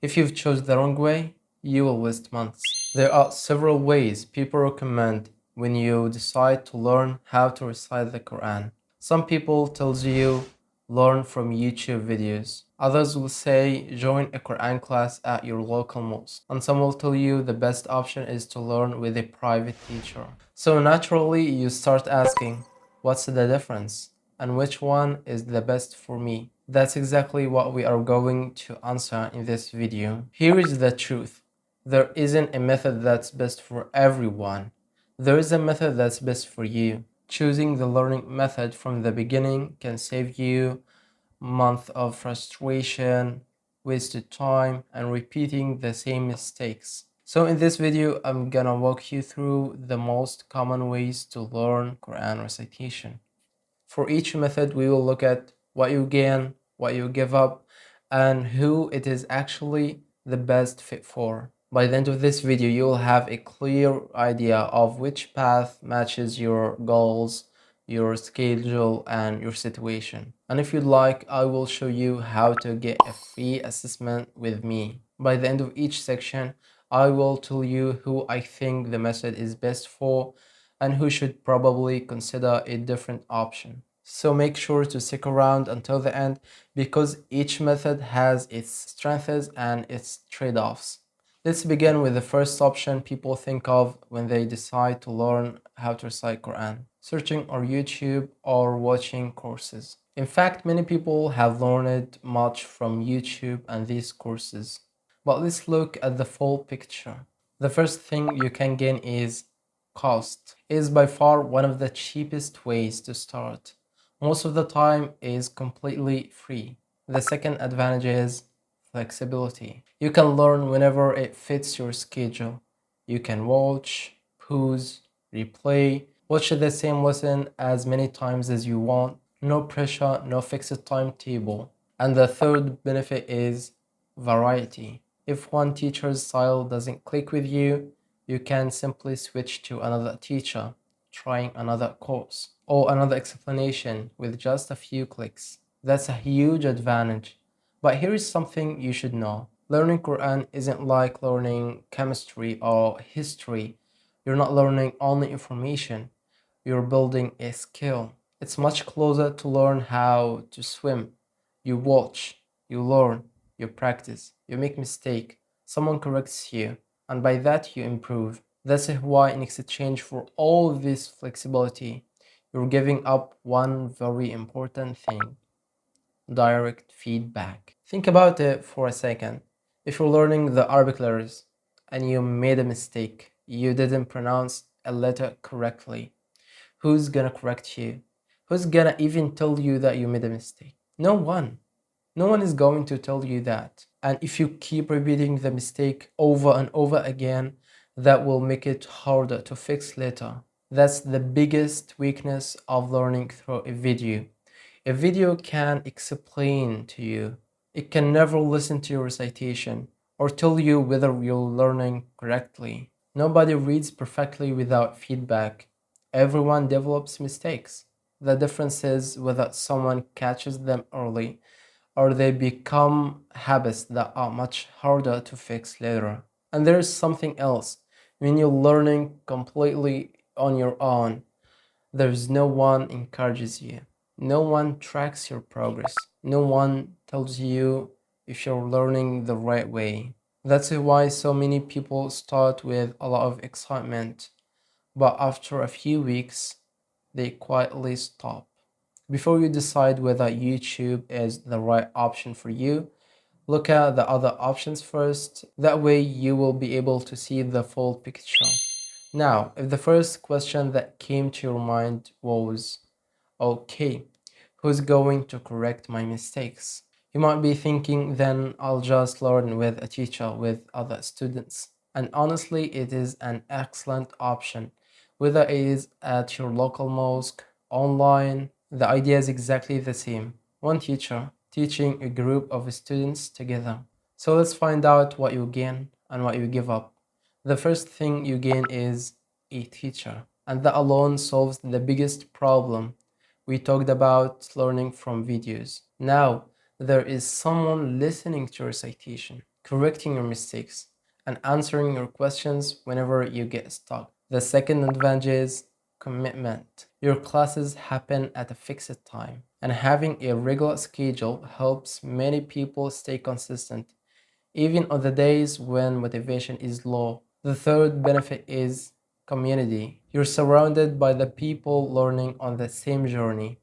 If you've chosen the wrong way, you will waste months. There are several ways people recommend when you decide to learn how to recite the Quran. Some people tells you learn from YouTube videos. Others will say join a Quran class at your local mosque. And some will tell you the best option is to learn with a private teacher. So naturally you start asking, what's the difference? And which one is the best for me? That's exactly what we are going to answer in this video. Here is the truth. There isn't a method that's best for everyone. There is a method that's best for you. Choosing the learning method from the beginning can save you months of frustration, wasted time, and repeating the same mistakes. So in this video, I'm gonna walk you through the most common ways to learn Quran recitation. For each method, we will look at what you gain, what you give up, and who it is actually the best fit for. By the end of this video, you will have a clear idea of which path matches your goals, your schedule, and your situation. And if you'd like, I will show you how to get a free assessment with me. By the end of each section, I will tell you who I think the method is best for and who should probably consider a different option. So make sure to stick around until the end because each method has its strengths and its trade-offs. Let's begin with the first option people think of when they decide to learn how to recite Quran: searching on YouTube or watching courses. In fact, many people have learned much from YouTube and these courses. But let's look at the full picture. The first thing you can gain is cost. It is by far one of the cheapest ways to start. Most of the time is completely free. The second advantage is flexibility. You can learn whenever it fits your schedule. You can watch, pause, replay, watch the same lesson as many times as you want. No pressure, no fixed timetable. And the third benefit is variety. If one teacher's style doesn't click with you, you can simply switch to another teacher, trying another course, or another explanation with just a few clicks. That's a huge advantage. But here is something you should know. Learning Quran isn't like learning chemistry or history. You're not learning only information, you're building a skill. It's much closer to learn how to swim. You watch, you learn, you practice, you make mistake, someone corrects you, and by that you improve. That's why in exchange for all this flexibility, you're giving up one very important thing: direct feedback. Think about it for a second. If you're learning the Arabic letters and you made a mistake, you didn't pronounce a letter correctly, who's gonna correct you? Who's gonna even tell you that you made a mistake? No one. No one is going to tell you that. And if you keep repeating the mistake over and over again, that will make it harder to fix later. That's the biggest weakness of learning through a video. A video can explain to you. It can never listen to your recitation or tell you whether you're learning correctly. Nobody reads perfectly without feedback. Everyone develops mistakes. The difference is whether someone catches them early or they become habits that are much harder to fix later. And there is something else. When you're learning completely on your own, there's no one encourages you. No one tracks your progress. No one tells you if you're learning the right way. That's why so many people start with a lot of excitement, but after a few weeks, they quietly stop. Before you decide whether YouTube is the right option for you, look at the other options first. That way you will be able to see the full picture. Now, if the first question that came to your mind was, okay, who's going to correct my mistakes? You might be thinking, then I'll just learn with a teacher, with other students. And honestly, it is an excellent option. Whether it is at your local mosque, online, the idea is exactly the same. One teacher teaching a group of students together. So let's find out what you gain and what you give up. The first thing you gain is a teacher, and that alone solves the biggest problem. We talked about learning from videos. Now, there is someone listening to your recitation. correcting your mistakes, and answering your questions whenever you get stuck. The second advantage is commitment. Your classes happen at a fixed time, and having a regular schedule helps many people stay consistent, even on the days when motivation is low. The third benefit is community. You're surrounded by the people learning on the same journey.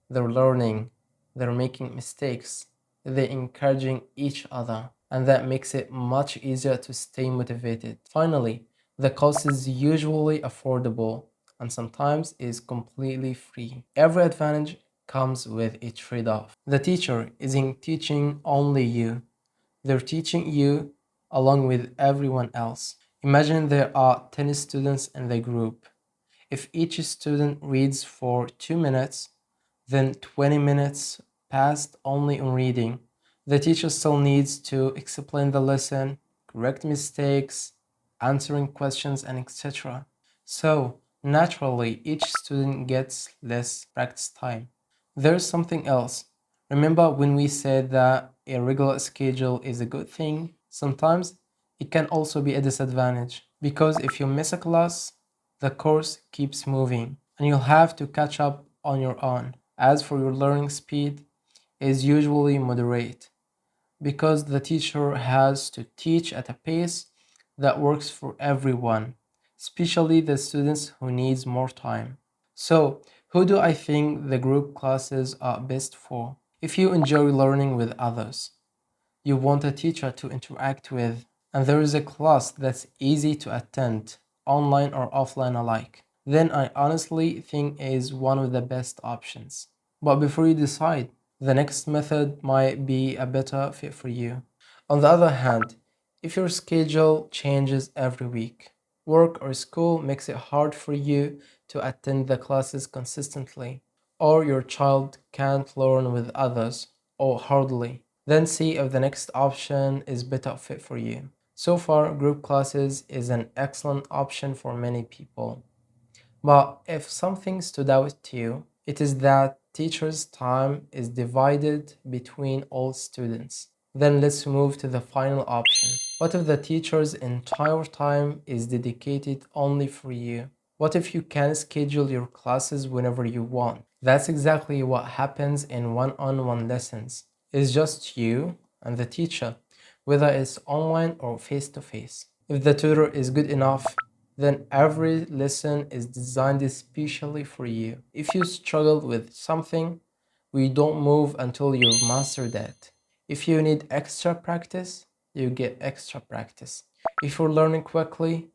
They're learning, they're making mistakes, they're encouraging each other, and that makes it much easier to stay motivated. Finally, the cost is usually affordable and sometimes is completely free. Every advantage comes with a trade-off. The teacher isn't teaching only you, they're teaching you along with everyone else. Imagine there are 10 students in the group. If each student reads for 2 minutes, then 20 minutes passed only on reading. The teacher still needs to explain the lesson, correct mistakes, answering questions, and etc. So, naturally, each student gets less practice time. There's something else. Remember when we said that a regular schedule is a good thing? Sometimes it can also be a disadvantage because if you miss a class, the course keeps moving and you'll have to catch up on your own. As for your learning speed, is usually moderate because the teacher has to teach at a pace that works for everyone, especially the students who needs more time. So, who do I think the group classes are best for? If you enjoy learning with others, you want a teacher to interact with, and there is a class that's easy to attend, online or offline alike, then I honestly think is one of the best options. But before you decide, the next method might be a better fit for you. On the other hand, if your schedule changes every week, work or school makes it hard for you to attend the classes consistently, or your child can't learn with others, or hardly, then see if the next option is better fit for you. So far, group classes is an excellent option for many people. But if something stood out to you, it is that teachers' time is divided between all students. Then let's move to the final option. What if the teacher's entire time is dedicated only for you? What if you can schedule your classes whenever you want? That's exactly what happens in one-on-one lessons. It's just you and the teacher, whether it's online or face-to-face. If the tutor is good enough, then every lesson is designed especially for you. If you struggle with something, we don't move until you've mastered it. If you need extra practice, you get extra practice. If you're learning quickly,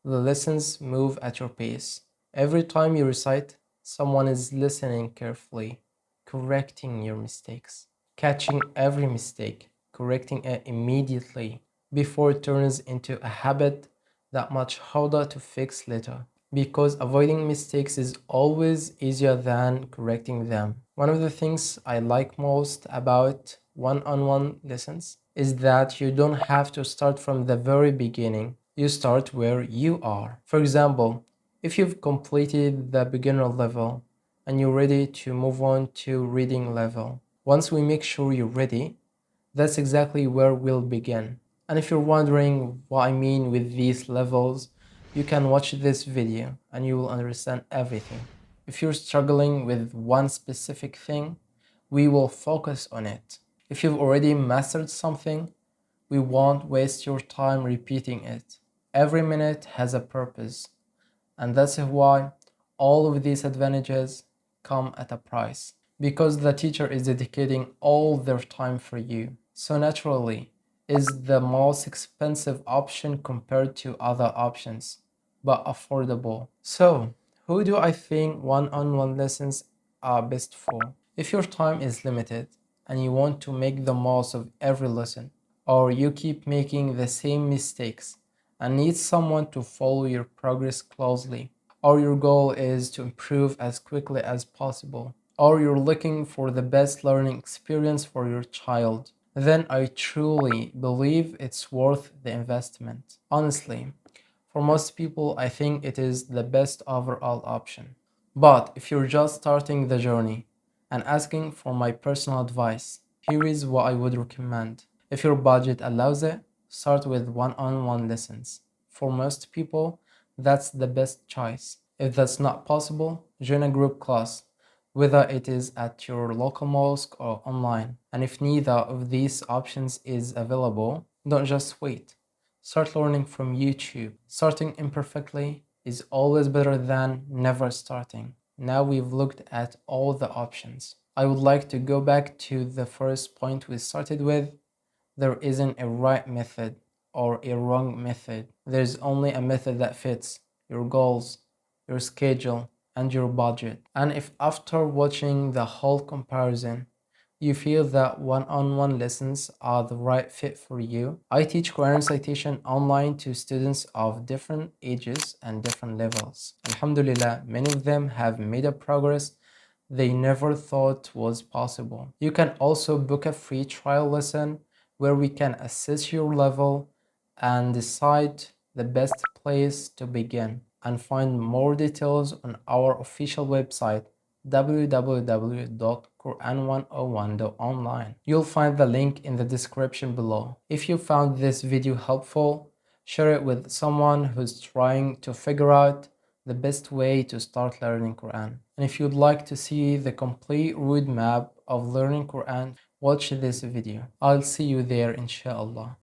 the lessons move at your pace. Every time you recite, someone is listening carefully, correcting your mistakes, catching every mistake, correcting it immediately before it turns into a habit that much harder to fix later. Because avoiding mistakes is always easier than correcting them. One of the things I like most about one-on-one lessons is that you don't have to start from the very beginning. You start where you are. For example, if you've completed the beginner level and you're ready to move on to reading level, once we make sure you're ready, that's exactly where we'll begin. And if you're wondering what I mean with these levels, you can watch this video and you will understand everything. If you're struggling with one specific thing, we will focus on it. If you've already mastered something, we won't waste your time repeating it. Every minute has a purpose, and that's why all of these advantages come at a price. Because the teacher is dedicating all their time for you. So naturally, is the most expensive option compared to other options, but affordable. So, who do I think one-on-one lessons are best for? If your time is limited and you want to make the most of every lesson, or you keep making the same mistakes and need someone to follow your progress closely, or your goal is to improve as quickly as possible, or you're looking for the best learning experience for your child, then I truly believe it's worth the investment. Honestly, for most people, I think it is the best overall option. But if you're just starting the journey and asking for my personal advice, here is what I would recommend. If your budget allows it, start with one-on-one lessons. For most people, that's the best choice. If that's not possible, join a group class, whether it is at your local mosque or online. And if neither of these options is available, don't just wait. Start learning from YouTube. Starting imperfectly is always better than never starting. Now we've looked at all the options. I would like to go back to the first point we started with. There isn't a right method or a wrong method. There's only a method that fits your goals, your schedule, and your budget. And if after watching the whole comparison, you feel that one-on-one lessons are the right fit for you, I teach Quran recitation online to students of different ages and different levels. Alhamdulillah, many of them have made a progress they never thought was possible. You can also book a free trial lesson where we can assess your level and decide the best place to begin, and find more details on our official website www.quran101.online. You'll find the link in the description below. If you found this video helpful, share it with someone who's trying to figure out the best way to start learning Quran. And if you'd like to see the complete roadmap of learning Quran, watch this video. I'll see you there inshallah.